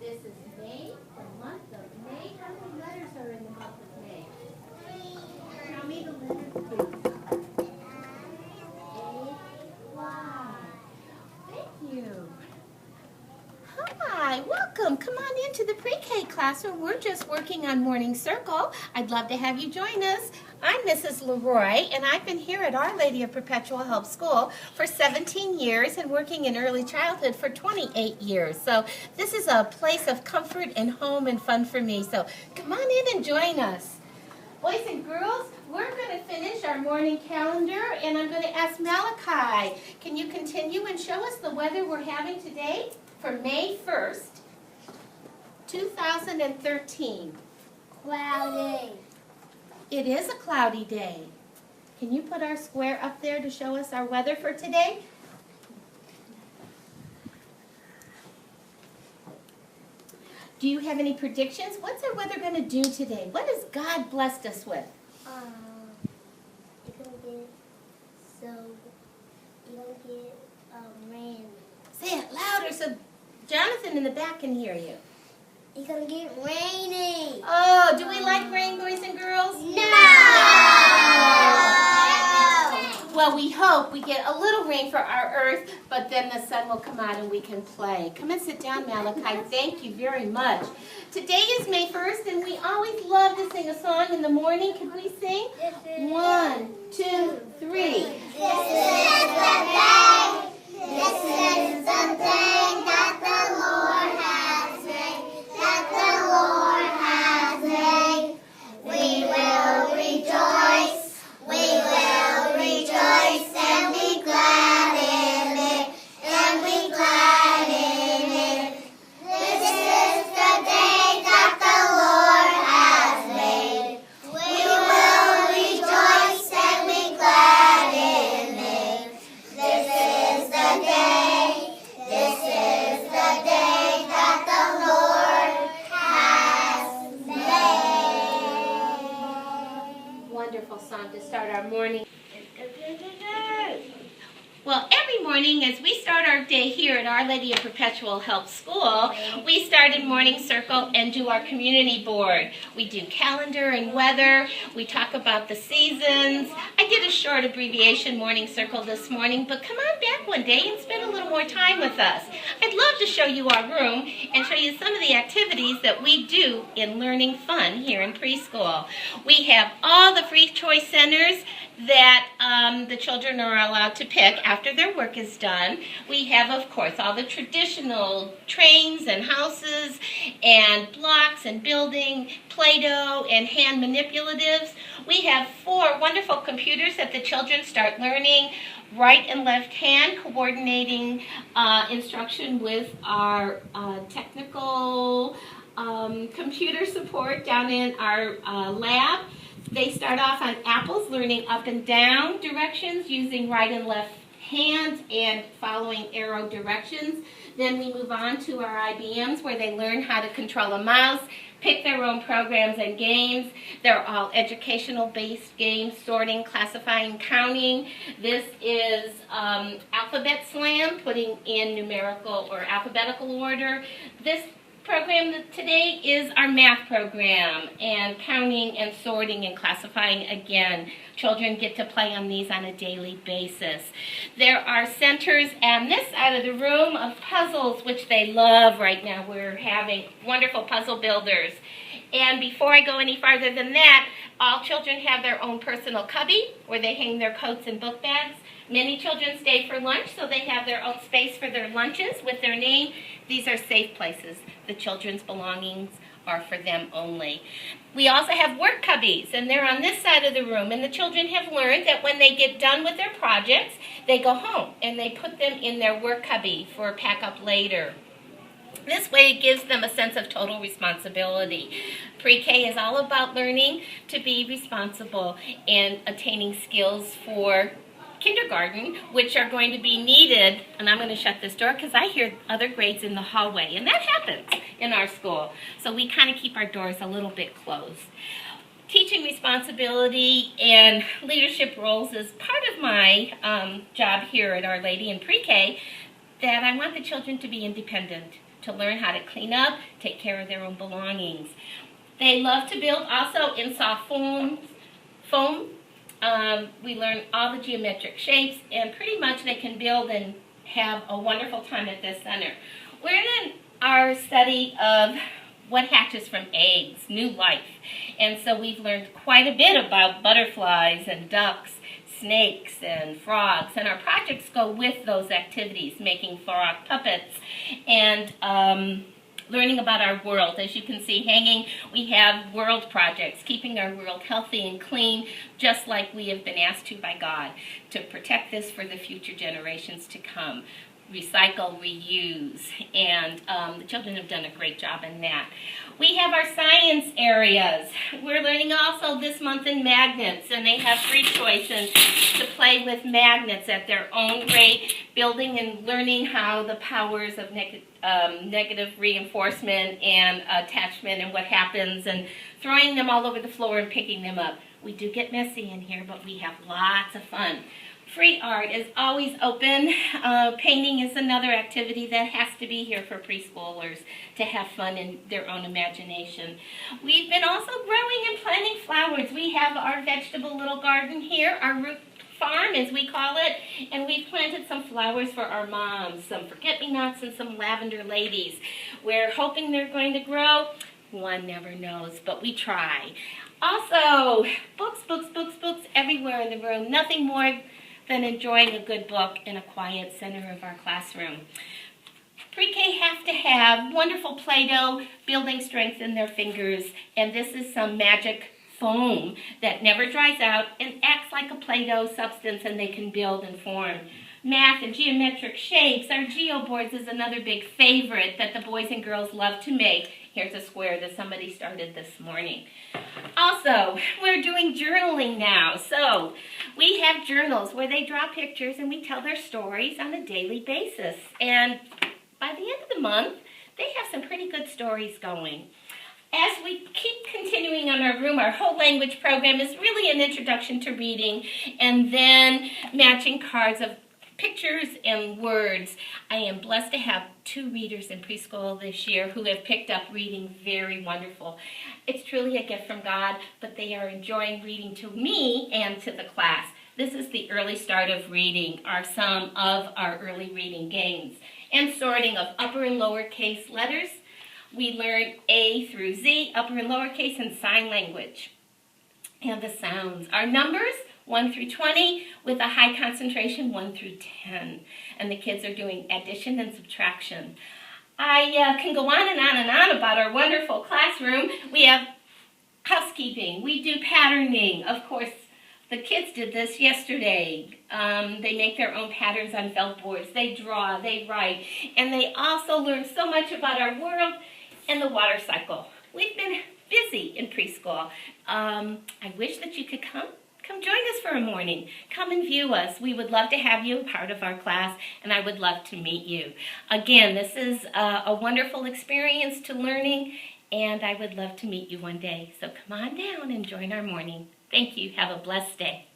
This is May, the month of May. How many letters are in the month of May? Tell me the letters, please. A-Y. Thank you. Hi, welcome. Come on into the pre-K classroom. We're just working on Morning Circle. I'd love to have you join us. I'm Mrs. Leroy, and I've been here at Our Lady of Perpetual Help School for 17 years and working in early childhood for 28 years. So this is a place of comfort and home and fun for me. So come on in and join us. Boys and girls, we're going to finish our morning calendar, and I'm going to ask Malachi, can you continue and show us the weather we're having today for May 1st, 2013. Cloudy. It is a cloudy day. Can you put our square up there to show us our weather for today? Do you have any predictions? What's our weather going to do today? What has God blessed us with? You're gonna get rain. Say it louder so Jonathan in the back can hear you. It's gonna get rainy. Oh, do we like rain, boys and girls? No. Well, we hope we get a little rain for our earth, but then the sun will come out and we can play. Come and sit down, Malachi. Thank you very much. Today is May 1st, and we always love to sing a song in the morning. Can we sing? 1, 2, 3. This is the day. This is the day that the Lord has made. That the Lord has made. We will rejoice. We will rejoice and be glad in it. And be glad in it. This is the day that the Lord has made. We will rejoice and be glad in it. This is the day. This is the day that the Lord has made. Wonderful song to start our morning. Well, every morning as we start our day here at Our Lady of Perpetual Help School, we start in Morning Circle and do our community board. We do calendar and weather. We talk about the seasons. I did a short abbreviation Morning Circle this morning, but come on back one day and spend a little more time with us. I'd love to show you our room and show you some of the activities that we do in Learning Fun here in preschool. We have all the free choice centers that the children are allowed to pick after their work is done. We have, of course, all the traditional trains and houses and blocks and building, Play-Doh and hand manipulatives. We have 4 wonderful computers that the children start learning right and left hand, coordinating instruction with our technical computer support down in our lab. They start off on apples, learning up and down directions using right and left hands and following arrow directions. Then we move on to our IBMs where they learn how to control a mouse, pick their own programs and games. They're all educational-based games, sorting, classifying, counting. This is Alphabet Slam, putting in numerical or alphabetical order. This program today is our math program, and counting and sorting and classifying again. Children get to play on these on a daily basis. There are centers on this side of the room of puzzles, which they love right now. We're having wonderful puzzle builders. And before I go any farther than that, all children have their own personal cubby where they hang their coats and book bags. Many children stay for lunch, so they have their own space for their lunches with their name. These are safe places. The children's belongings are for them only. We also have work cubbies, and they're on this side of the room, and the children have learned that when they get done with their projects, they go home and they put them in their work cubby for pack up later. This way it gives them a sense of total responsibility. Pre-K is all about learning to be responsible and attaining skills for kindergarten, which are going to be needed, and I'm going to shut this door because I hear other grades in the hallway, and that happens in our school. So we kind of keep our doors a little bit closed. Teaching responsibility and leadership roles is part of my job here at Our Lady in Pre-K, that I want the children to be independent. to learn how to clean up, take care of their own belongings. They love to build also in soft foam. We learn all the geometric shapes, and pretty much they can build and have a wonderful time at this center. We're in our study of what hatches from eggs, new life. And so we've learned quite a bit about butterflies and ducks, snakes and frogs. And our projects go with those activities, making frog puppets and learning about our world. As you can see hanging, we have world projects, keeping our world healthy and clean, just like we have been asked to by God, to protect this for the future generations to come. Recycle, reuse, and the children have done a great job in that. We have our science areas. We're learning also this month in magnets, and they have free choice and to play with magnets at their own rate, building and learning how the powers of negative reinforcement and attachment and what happens, and throwing them all over the floor and picking them up. We do get messy in here, but we have lots of fun. Free art is always open. Painting is another activity that has to be here for preschoolers to have fun in their own imagination. We've been also growing and planting flowers. We have our vegetable little garden here, our root farm as we call it, and we've planted some flowers for our moms, some forget-me-nots and some lavender ladies. We're hoping they're going to grow. One never knows, but we try. Also, books everywhere in the room. Nothing more than enjoying a good book in a quiet center of our classroom. Pre-K have to have wonderful Play-Doh, building strength in their fingers, and this is some magic foam that never dries out and acts like a Play-Doh substance, and they can build and form. Math and geometric shapes. Our geoboards is another big favorite that the boys and girls love to make. Here's a square that somebody started this morning. Also, we're doing journaling now. So we have journals where they draw pictures and we tell their stories on a daily basis. And by the end of the month, they have some pretty good stories going. As we keep continuing on our room, our whole language program is really an introduction to reading and then matching cards of pictures and words. I am blessed to have 2 readers in preschool this year who have picked up reading very wonderful. It's truly a gift from God, but they are enjoying reading to me and to the class. This is the early start of reading, are some of our early reading games. And sorting of upper and lowercase letters. We learn A through Z, upper and lowercase, and sign language. And the sounds. Our numbers, 1 through 20, with a high concentration, 1 through 10. And the kids are doing addition and subtraction. I can go on and on and on about our wonderful classroom. We have housekeeping. We do patterning. Of course, the kids did this yesterday. They make their own patterns on felt boards. They draw, they write, and they also learn so much about our world and the water cycle. We've been busy in preschool. I wish that you could come join us for a morning. Come and view us. We would love to have you part of our class, and I would love to meet you. Again, this is a wonderful experience to learning, and I would love to meet you one day. So come on down and join our morning. Thank you. Have a blessed day.